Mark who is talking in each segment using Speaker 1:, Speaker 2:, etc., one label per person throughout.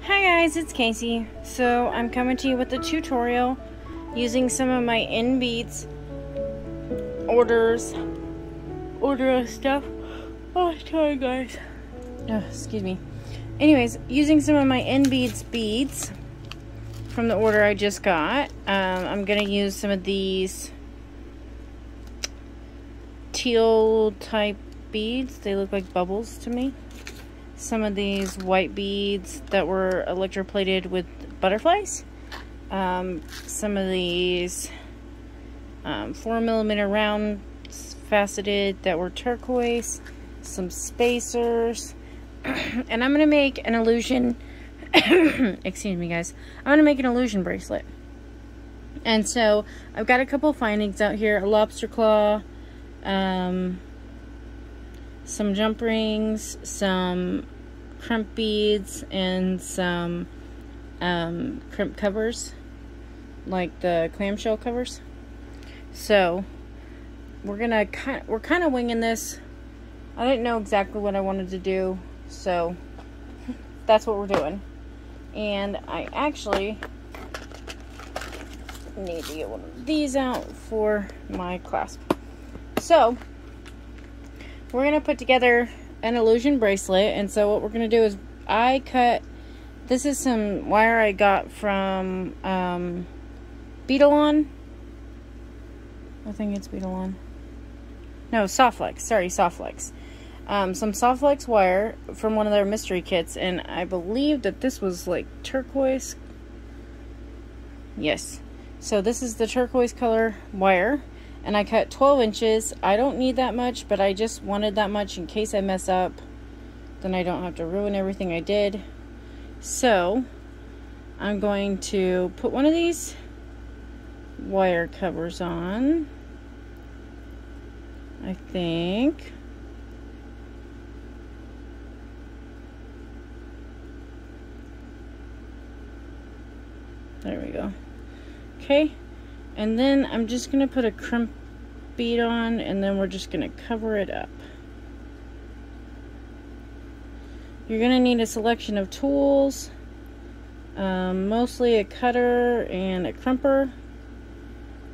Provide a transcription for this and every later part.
Speaker 1: Hi guys, it's Casey. So I'm coming to you with a tutorial using some of my NBeads order stuff. Oh, sorry guys. Excuse me. Anyways, using some of my NBeads beads from the order I just got. I'm gonna use some of these teal type beads. They look like bubbles to me. Some of these white beads that were electroplated with butterflies. Some of these 4mm round faceted that were turquoise. Some spacers. And I'm going to make an illusion, excuse me guys, I'm going to make an illusion bracelet. And so I've got a couple findings out here, a lobster claw, some jump rings, some crimp beads, and some crimp covers, like the clamshell covers. So we're kind of winging this. I didn't know exactly what I wanted to do, so that's what we're doing. And I actually need to get one of these out for my clasp. So we're gonna put together an illusion bracelet. And so what we're gonna do is this is some wire I got from Beadalon. I think it's Beadalon. No, Softflex. Sorry, Softflex. Some Softflex wire from one of their mystery kits, and I believe that this was like turquoise. Yes. So this is the turquoise color wire. And I cut 12 inches. I don't need that much, but I just wanted that much in case I mess up. Then I don't have to ruin everything I did. So I'm going to put one of these wire covers on. I think. There we go. Okay. And then I'm just going to put a crimp bead on, and then we're just going to cover it up. You're going to need a selection of tools, mostly a cutter and a crimper.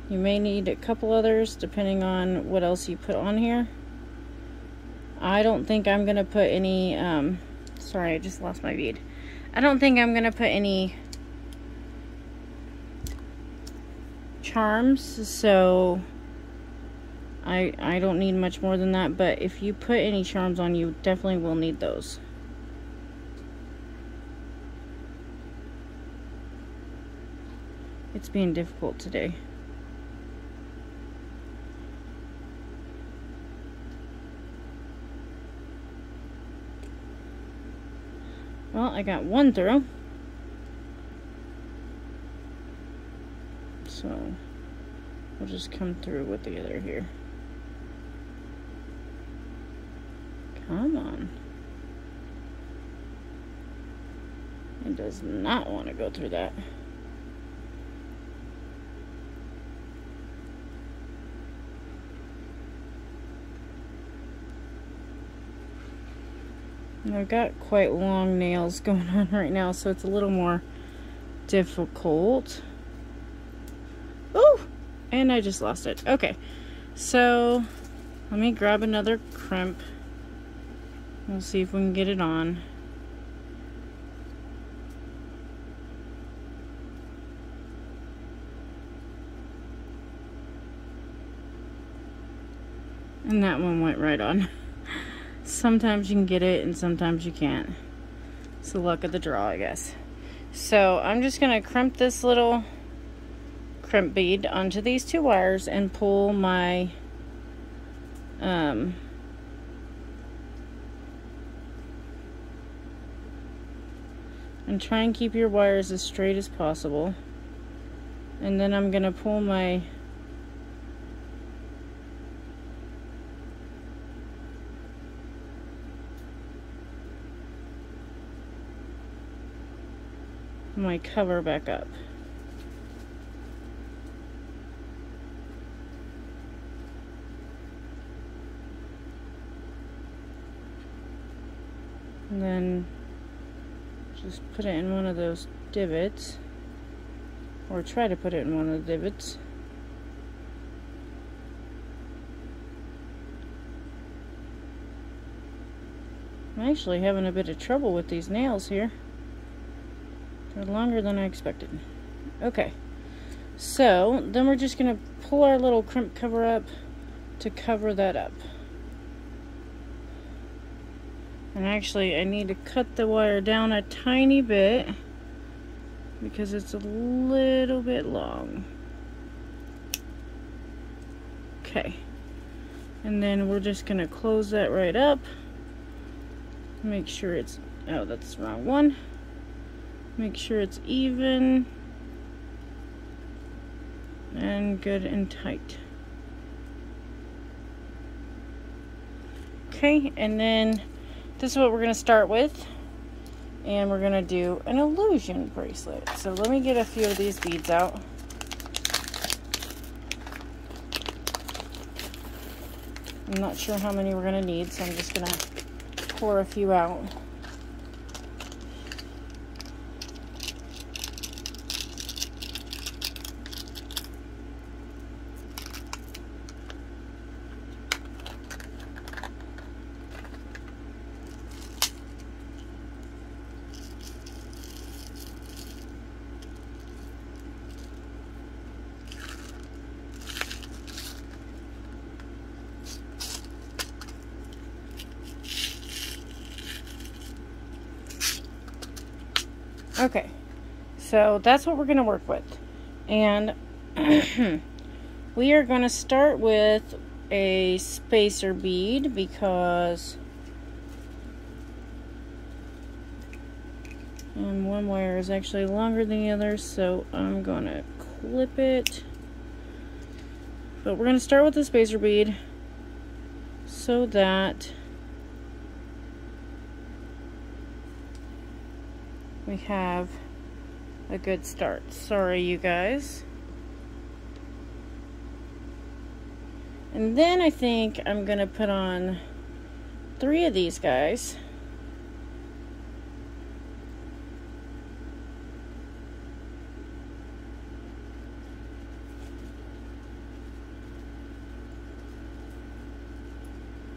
Speaker 1: You may need a couple others depending on what else you put on here. I don't think I'm going to put any, sorry, I just lost my bead. I don't think I'm going to put any charms, so I don't need much more than that, but if you put any charms on, you definitely will need those. It's being difficult today. Well, I got one through. So we'll just come through with the other here. Come on. It does not want to go through that. And I've got quite long nails going on right now, so it's a little more difficult. Ooh! And I just lost it. Okay. So, let me grab another crimp. We'll see if we can get it on. And that one went right on. Sometimes you can get it and sometimes you can't. It's the luck of the draw, I guess. So, I'm just going to crimp this little crimp bead onto these two wires and pull my and try and keep your wires as straight as possible. And then I'm gonna pull my cover back up. And then Just put it in one of those divots, or try to put it in one of the divots. I'm actually having a bit of trouble with these nails here. They're longer than I expected. Okay, so then we're just going to pull our little crimp cover up to cover that up. And actually, I need to cut the wire down a tiny bit because it's a little bit long. Okay, and then we're just going to close that right up. Make sure it's, oh, that's the wrong one. Make sure it's even and good and tight. Okay, and then this is what we're going to start with, and we're going to do an illusion bracelet. So let me get a few of these beads out. I'm not sure how many we're going to need, so I'm just going to pour a few out. Okay, so that's what we're going to work with. And we are going to start with a spacer bead because one wire is actually longer than the other, so I'm going to clip it. But we're going to start with the spacer bead so that we have a good start. Sorry, you guys. And then I think I'm gonna put on 3 of these guys.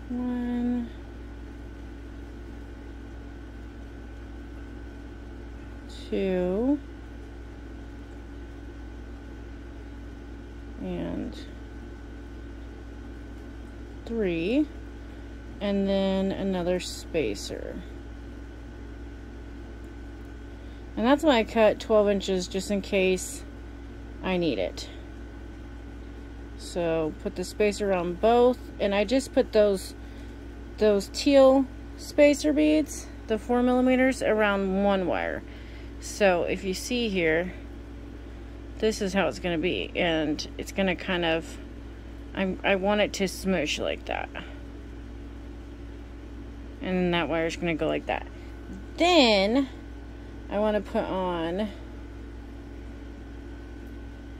Speaker 1: One, 2, and 3, and then another spacer. And that's why I cut 12 inches just in case I need it. So put the spacer on both, and I just put those teal spacer beads, the 4 millimeters, around one wire. So if you see here, this is how it's going to be, and it's going to kind of, I want it to smoosh like that. And that wire is going to go like that. Then I want to put on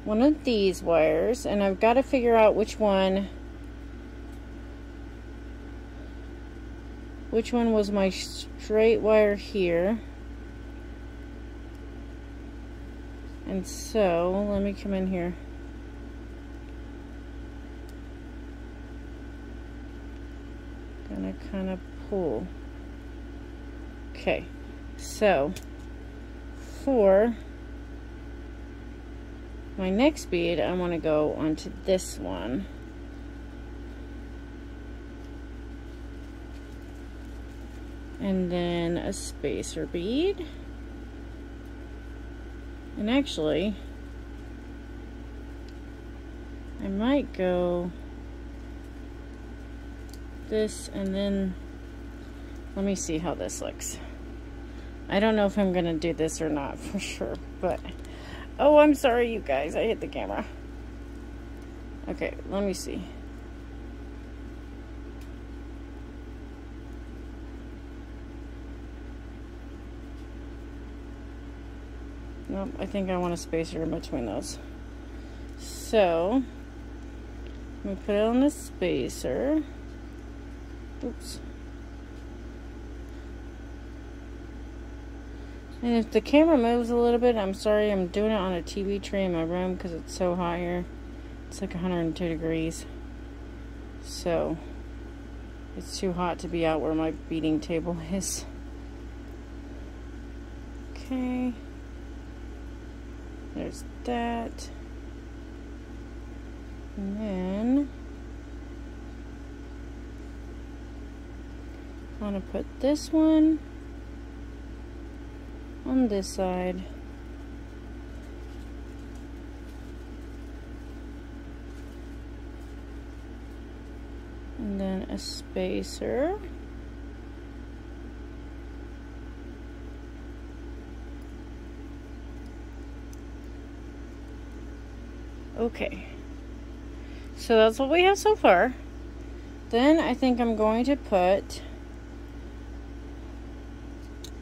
Speaker 1: one of these wires, and I've got to figure out which one was my straight wire here. And so let me come in here. Gonna kind of pull. Okay, so for my next bead, I want to go onto this one. And then a spacer bead. And actually, I might go this, and then let me see how this looks. I don't know if I'm gonna do this or not for sure, but oh, I'm sorry, you guys, I hit the camera. Okay, let me see. Nope, I think I want a spacer in between those. So, I'm gonna put it on the spacer. Oops. And if the camera moves a little bit, I'm sorry. I'm doing it on a TV tray in my room because it's so hot here. It's like 102 degrees. So, it's too hot to be out where my beading table is. Okay. There's that. And then I want to put this one on this side. And then a spacer. Okay. So that's what we have so far. Then I think I'm going to put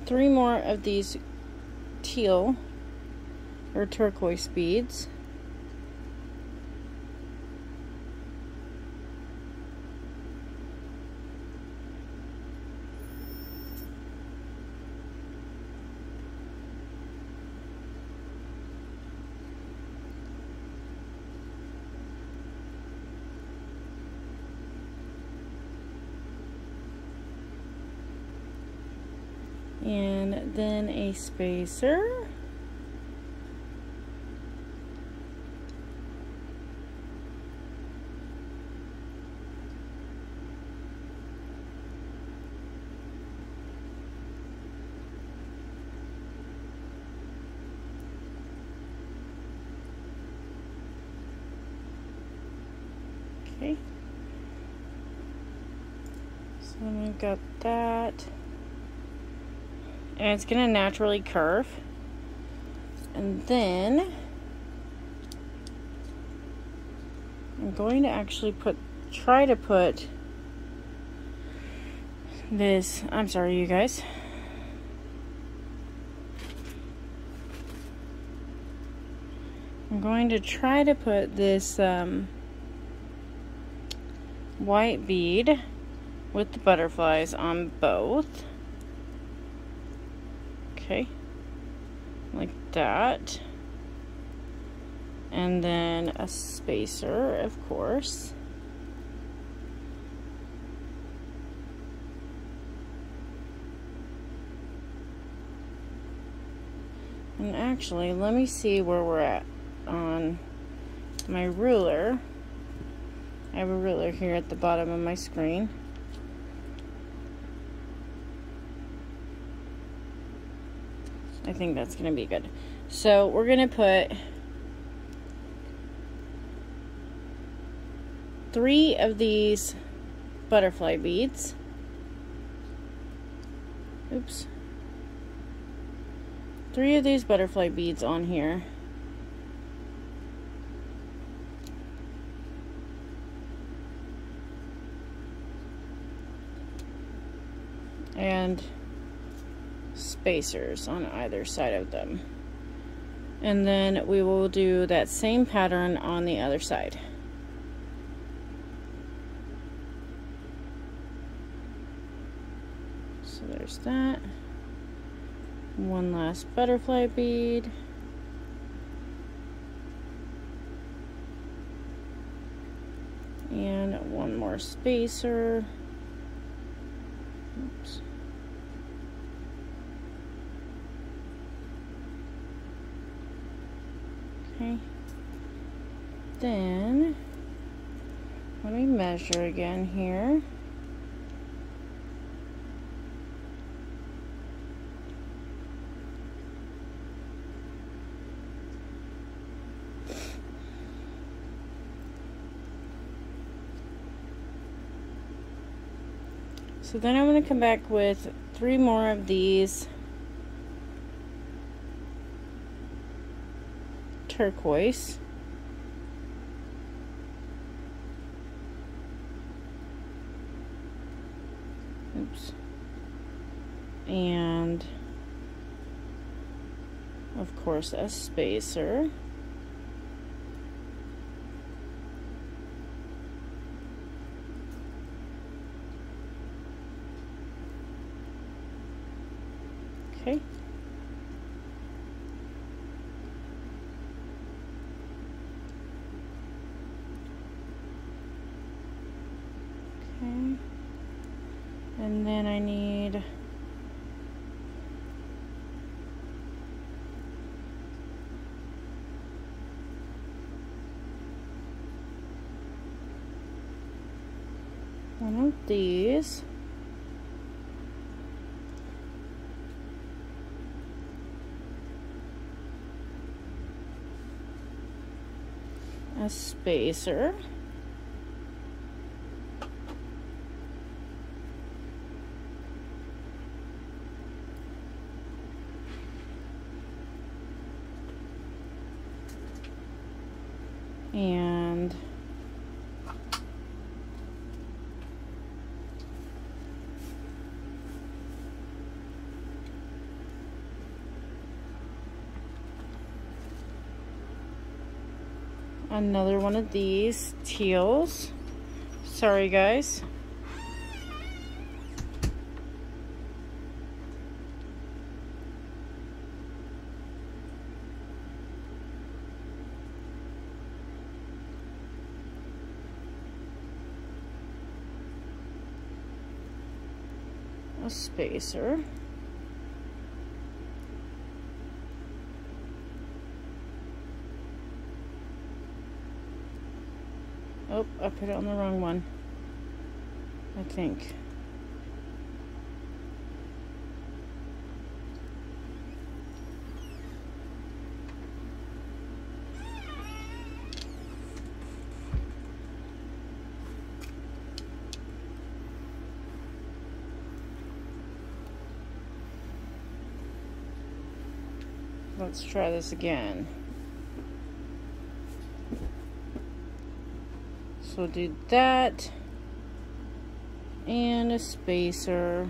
Speaker 1: 3 more of these teal or turquoise beads. And then a spacer. Okay. So then we've got that. And it's going to naturally curve. And then I'm going to actually try to put this, I'm sorry you guys. I'm going to try to put this white bead with the butterflies on both. Okay, like that. And then a spacer, of course. And actually, let me see where we're at on my ruler. I have a ruler here at the bottom of my screen. I think that's going to be good. So we're going to put 3 of these butterfly beads. Oops. 3 of these butterfly beads on here. And spacers on either side of them. And then we will do that same pattern on the other side. So there's that. One last butterfly bead. And one more spacer. Oops. Okay. Then let me measure again here. So then I'm going to come back with 3 more of these turquoise. Oops. And of course a spacer. Okay. one of these. A spacer. And another one of these teals. Sorry guys. A spacer. Oh, I put it on the wrong one, I think. Let's try this again. So do that and a spacer.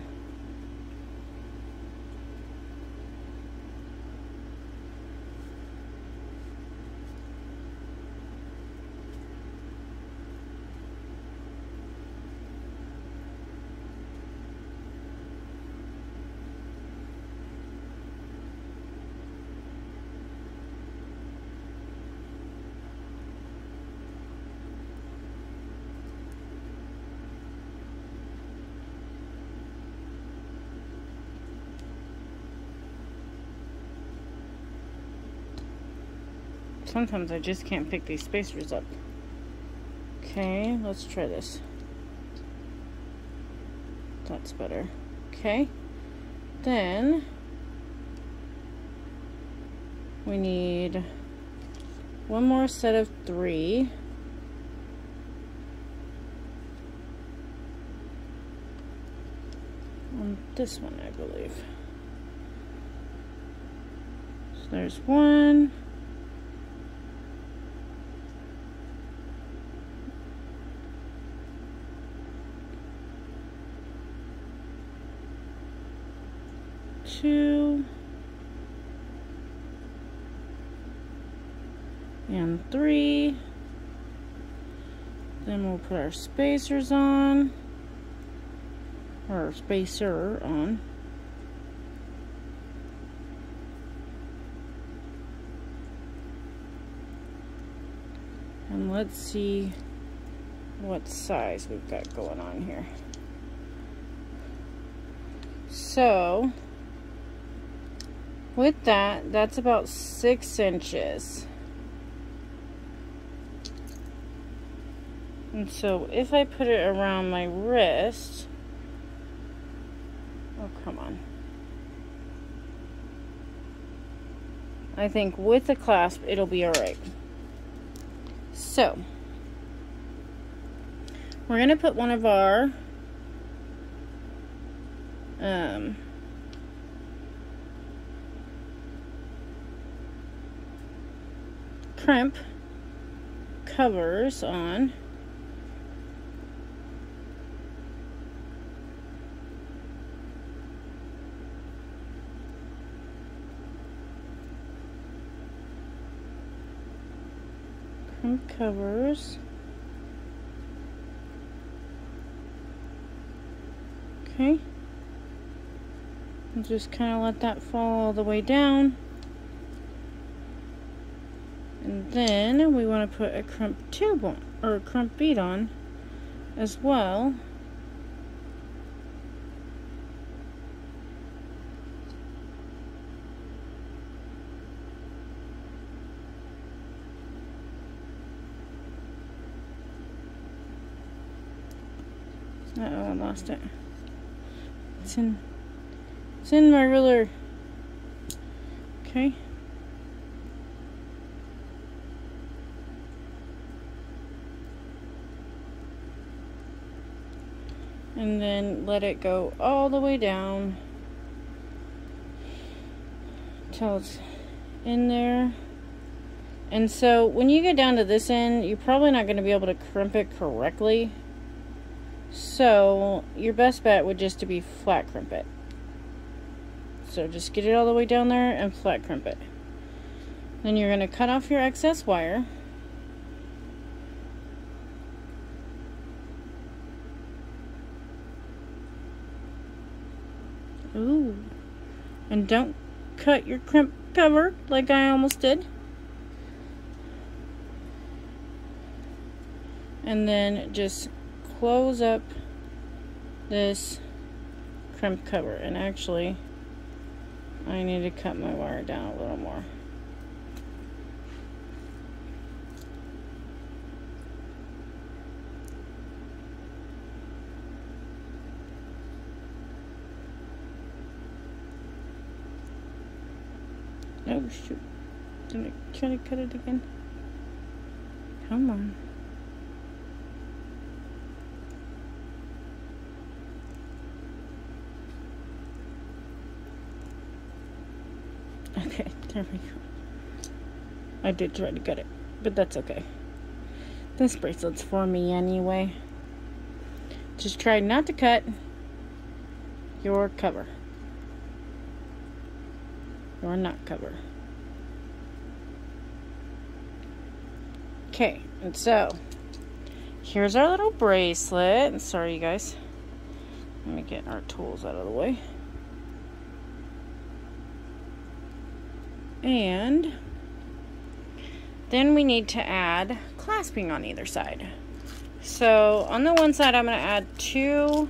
Speaker 1: Sometimes I just can't pick these spacers up. Okay, let's try this. That's better. Okay, then we need one more set of 3. On this one, I believe. So there's 1. Two and 3. Then we'll put our spacers on, or our spacer on. And let's see what size we've got going on here. So with that, that's about 6 inches. And so if I put it around my wrist, oh, come on. I think with the clasp, it'll be all right. So we're going to put one of our crimp covers on. Crimp covers. Okay. And just kind of let that fall all the way down. And then we want to put a crimp tube on, or a crimp bead on as well. Uh-oh, I lost it. It's in my ruler. Okay. And then let it go all the way down till it's in there. And so when you get down to this end, you're probably not going to be able to crimp it correctly. So your best bet would just to be flat crimp it. So just get it all the way down there and flat crimp it. Then you're going to cut off your excess wire. Ooh. And don't cut your crimp cover like I almost did. And then just close up this crimp cover. And actually, I need to cut my wire down a little more. Oh shoot. Did I try to cut it again? Come on. Okay, there we go. I did try to cut it, but that's okay. This bracelet's for me anyway. Just try not to cut your cover. Your nut cover. Okay, and so here's our little bracelet. Sorry, you guys. Let me get our tools out of the way. And then we need to add clasping on either side. So on the one side, I'm going to add 2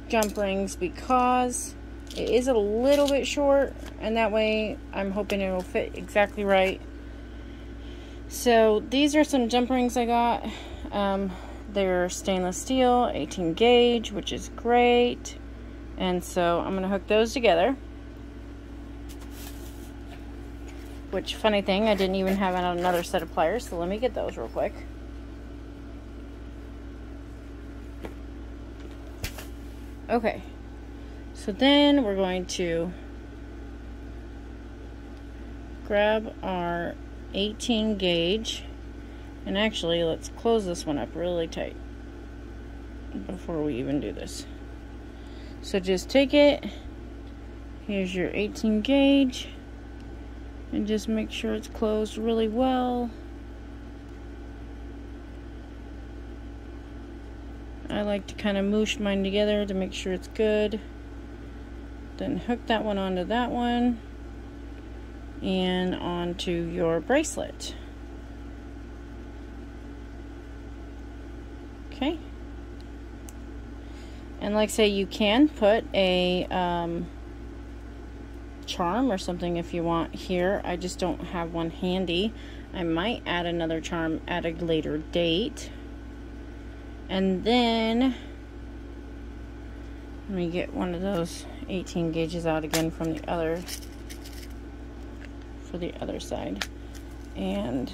Speaker 1: jump rings because it is a little bit short, and that way I'm hoping it will fit exactly right. So these are some jump rings I got. They're stainless steel, 18 gauge, which is great. And so I'm going to hook those together. Which, funny thing, I didn't even have another set of pliers, so let me get those real quick. Okay, so then we're going to grab our 18 gauge, and actually let's close this one up really tight before we even do this. So just take it, here's your 18 gauge, and just make sure it's closed really well. I like to kind of moosh mine together to make sure it's good. Then hook that one onto that one and onto your bracelet. Okay. And like I say, you can put a charm or something if you want here. I just don't have one handy. I might add another charm at a later date. And then let me get one of those 18 gauges out again from the other, for the other side. And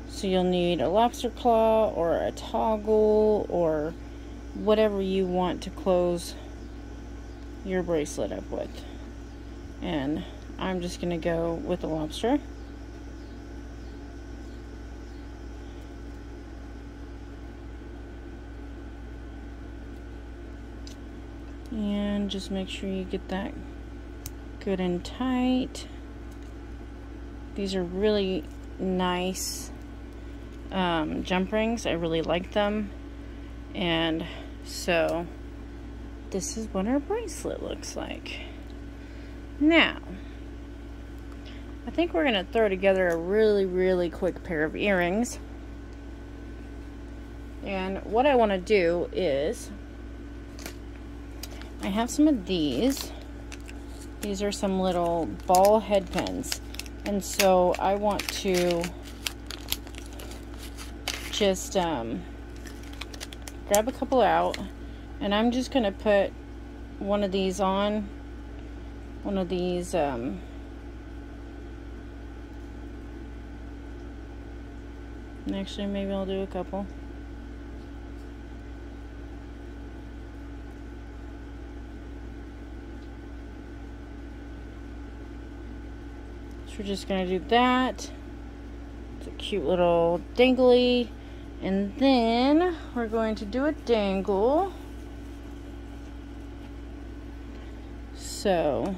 Speaker 1: so you'll need a lobster claw or a toggle or whatever you want to close your bracelet up with. And I'm just gonna go with the lobster. And just make sure you get that good and tight. These are really nice jump rings. I really like them. And so this is what our bracelet looks like. Now, I think we're going to throw together a really quick pair of earrings. And what I want to do is, I have some of these. These are some little ball head pins. And so I want to just grab a couple out, and I'm just gonna put one of these on, one of these actually maybe I'll do a couple. So we're just gonna do that. It's a cute little dangly, and then we're going to do a dangle. So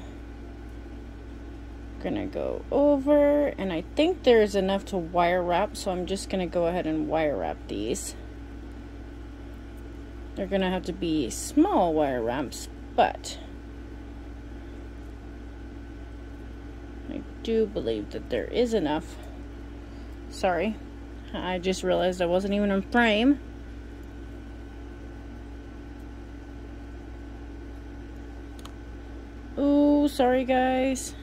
Speaker 1: I'm gonna go over, and I think there's enough to wire wrap, so I'm just gonna go ahead and wire wrap these. They're gonna have to be small wire wraps, but I do believe that there is enough. Sorry, I just realized I wasn't even in frame. Ooh, sorry guys.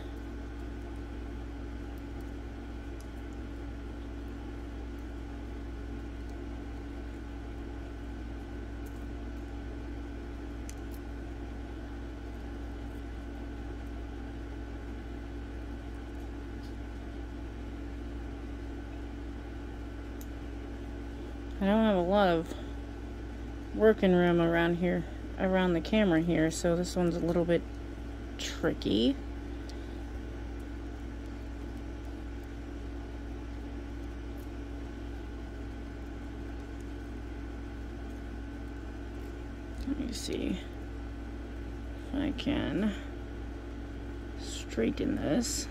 Speaker 1: I don't have a lot of working room around here, around the camera here, so this one's a little bit tricky. Let me see if I can straighten this.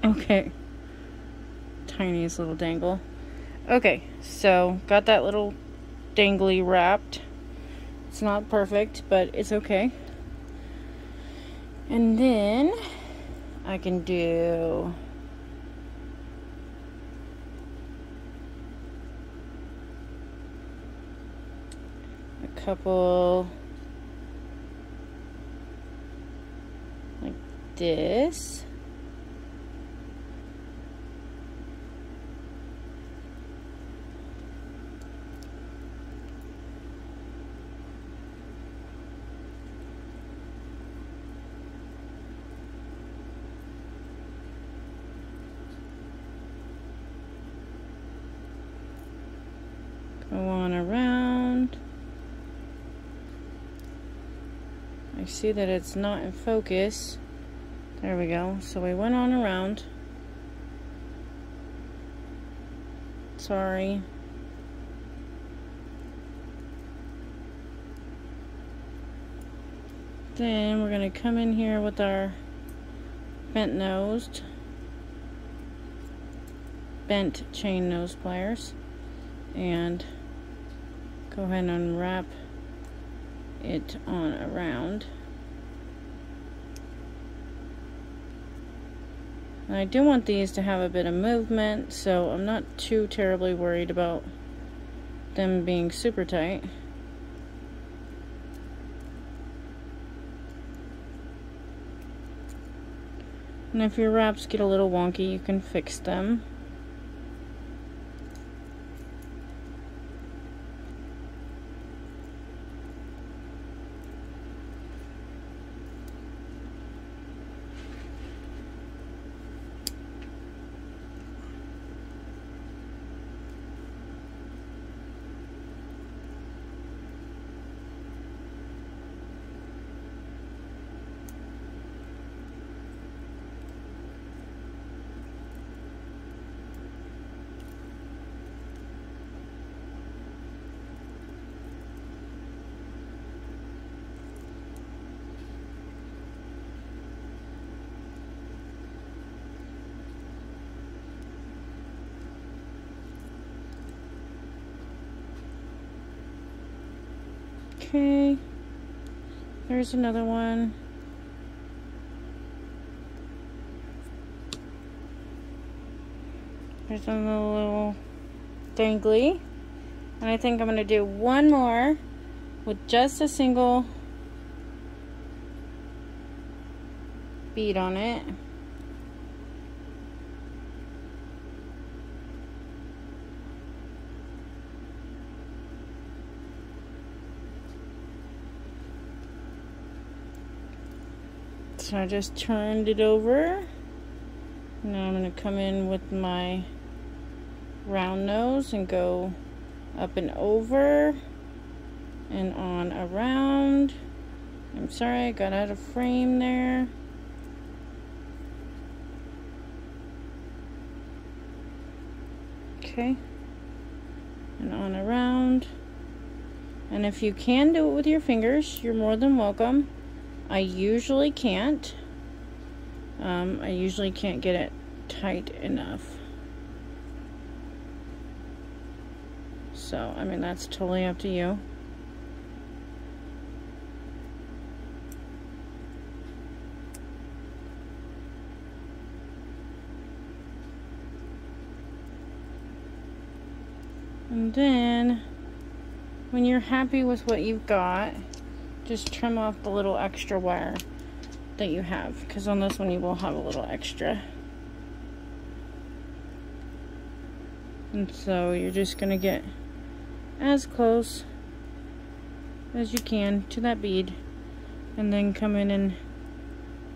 Speaker 1: Okay, tiniest little dangle. Okay, so got that little dangly wrapped. It's not perfect, but it's okay. And then I can do a couple like this. Go on around. I see that it's not in focus. There we go. So we went on around. Sorry. Then we're going to come in here with our bent chain nose pliers, and go ahead and unwrap it on around. And I do want these to have a bit of movement, so I'm not too terribly worried about them being super tight. And if your wraps get a little wonky, you can fix them. Okay. There's another one. There's another little dangly. And I think I'm going to do one more with just a single bead on it. So I just turned it over. Now I'm going to come in with my round nose and go up and over and on around. I'm sorry, I got out of frame there. Okay. And on around. And if you can do it with your fingers, you're more than welcome. I usually can't. I usually can't get it tight enough. So, I mean, that's totally up to you. And then, when you're happy with what you've got, just trim off the little extra wire that you have, because on this one you will have a little extra. And so you're just going to get as close as you can to that bead, and then come in and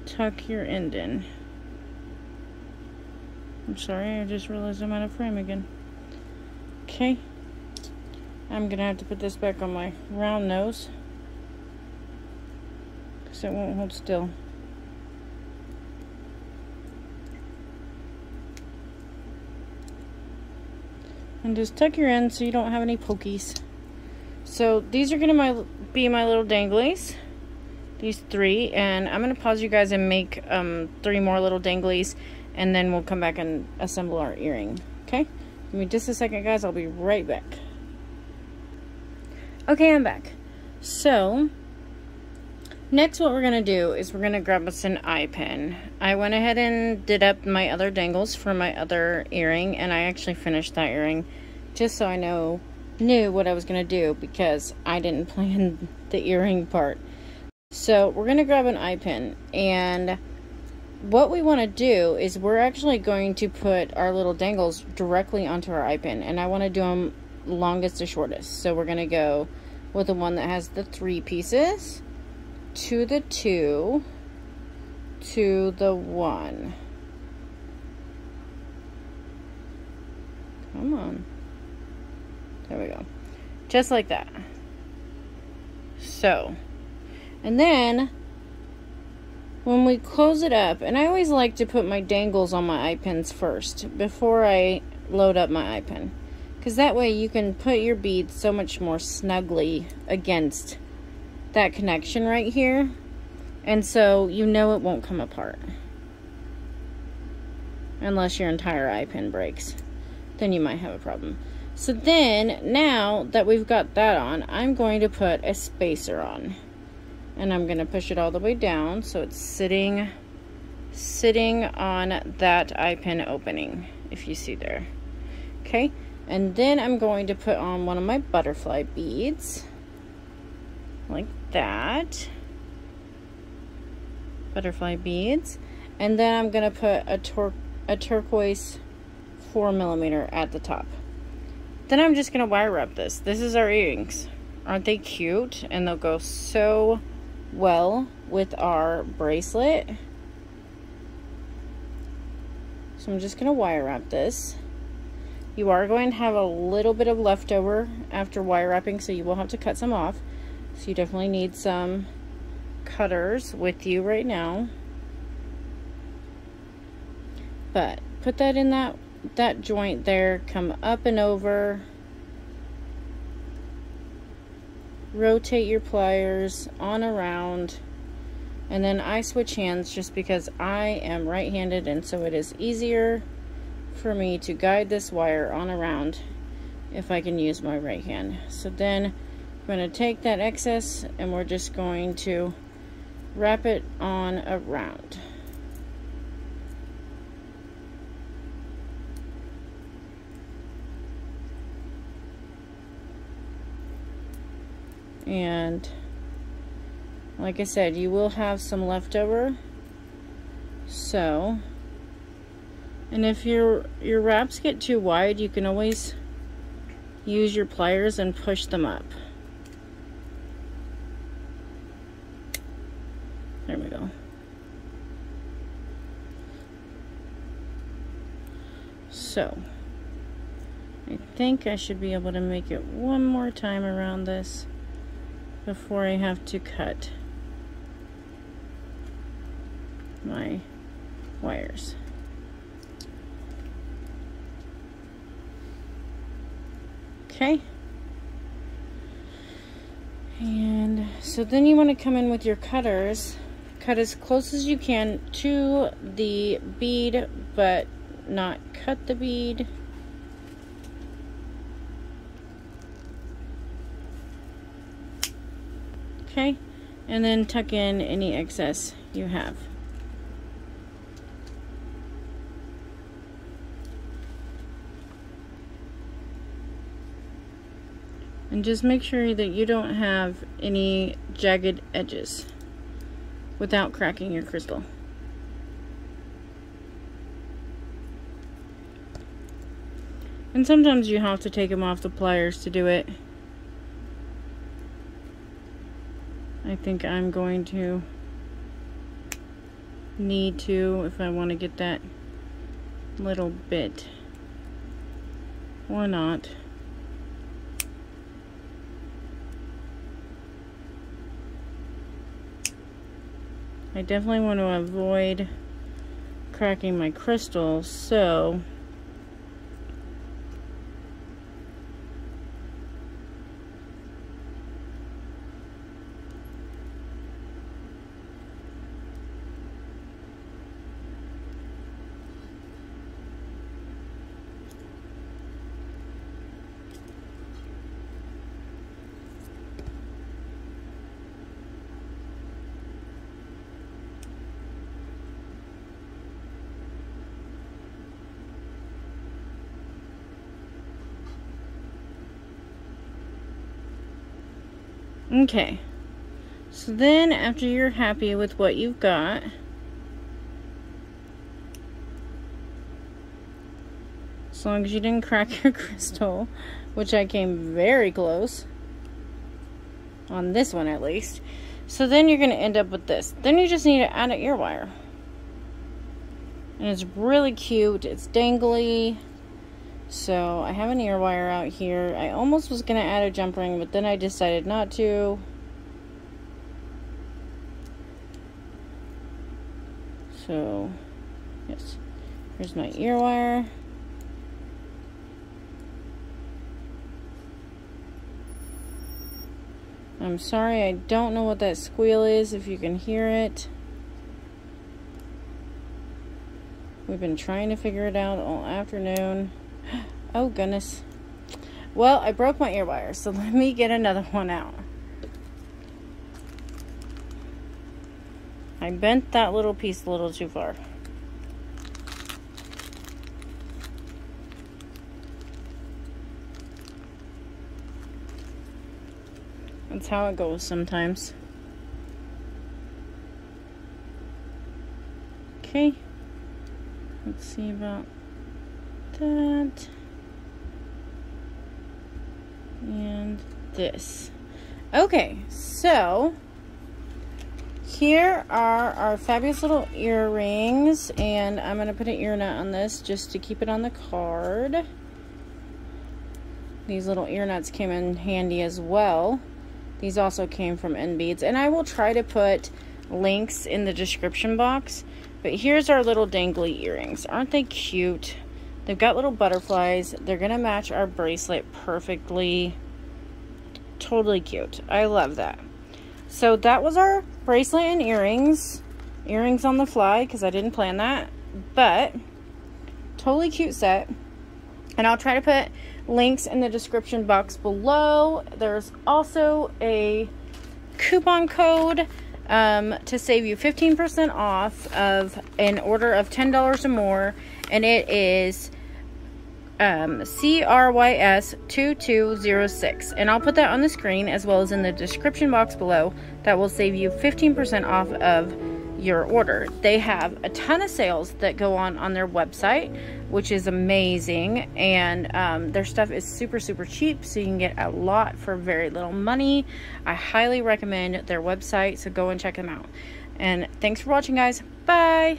Speaker 1: tuck your end in. I'm sorry, I just realized I'm out of frame again. Okay, I'm gonna have to put this back on my round nose because it won't hold still. And just tuck your end so you don't have any pokies. So these are gonna be my little danglies, these 3, and I'm gonna pause you guys and make 3 more little danglies, and then we'll come back and assemble our earring. Okay, give me just a second, guys. I'll be right back. Okay, I'm back. So next, what we're gonna do is we're gonna grab us an eye pin. I went ahead and did up my other dangles for my other earring, and I actually finished that earring just so I knew what I was gonna do, because I didn't plan the earring part. So we're gonna grab an eye pin, and what we want to do is we're actually going to put our little dangles directly onto our eye pin, and I want to do them longest to shortest. So we're gonna go with the one that has the 3 pieces to the 2 to the 1. Come on. There we go. Just like that. So, and then when we close it up, and I always like to put my dangles on my eye pins first before I load up my eye pin, because that way you can put your beads so much more snugly against that connection right here, and so you know it won't come apart unless your entire eye pin breaks. Then you might have a problem. So then, now that we've got that on, I'm going to put a spacer on, and I'm going to push it all the way down so it's sitting on that eye pin opening, if you see there. Okay, and then I'm going to put on one of my butterfly beads like that. Butterfly beads. And then I'm going to put a turquoise 4mm at the top. Then I'm just going to wire wrap this. This is our earrings. Aren't they cute? And they'll go so well with our bracelet. So I'm just going to wire wrap this. You are going to have a little bit of leftover after wire wrapping, so you will have to cut some off. So you definitely need some cutters with you right now. But put that in that joint there, come up and over, rotate your pliers on around, and then I switch hands just because I am right-handed, and so it is easier for me to guide this wire on around if I can use my right hand. So then I'm going to take that excess and we're just going to wrap it on around. And like I said, you will have some leftover. So, and if your wraps get too wide, you can always use your pliers and push them up. There we go. So, I think I should be able to make it one more time around this before I have to cut my wires. Okay. And so then you want to come in with your cutters, cut as close as you can to the bead, but not cut the bead. Okay, and then tuck in any excess you have. And just make sure that you don't have any jagged edges without cracking your crystal. And sometimes you have to take them off the pliers to do it. I think I'm going to need to if I want to get that little bit, or not. I definitely want to avoid cracking my crystals, so okay. So then after you're happy with what you've got, as long as you didn't crack your crystal, which I came very close on this one at least. So then you're going to end up with this. Then you just need to add an ear wire. And it's really cute. It's dangly. So I have an ear wire out here. I almost was going to add a jump ring, but then I decided not to. So, yes. Here's my ear wire. I'm sorry, I don't know what that squeal is, if you can hear it. We've been trying to figure it out all afternoon. Oh, goodness. Well, I broke my ear wire, so let me get another one out. I bent that little piece a little too far. That's how it goes sometimes. Okay. Let's see about that. And this. Okay, so here are our fabulous little earrings, and I'm going to put an ear nut on this just to keep it on the card. These little ear nuts came in handy as well. These also came from NBeads, and I will try to put links in the description box. But here's our little dangly earrings. Aren't they cute? They've got little butterflies. They're going to match our bracelet perfectly. Totally cute. I love that. So that was our bracelet and earrings. Earrings on the fly, because I didn't plan that. But, totally cute set. And I'll try to put Links in the description box below. There's also a coupon code to save you 15% off of an order of $10 or more, and it is CRYS2206, and I'll put that on the screen as well as in the description box below. That will save you 15% off of your order. They have a ton of sales that go on their website, which is amazing, and their stuff is super cheap, so you can get a lot for very little money. I highly recommend their website, so go and check them out. And thanks for watching, guys. Bye.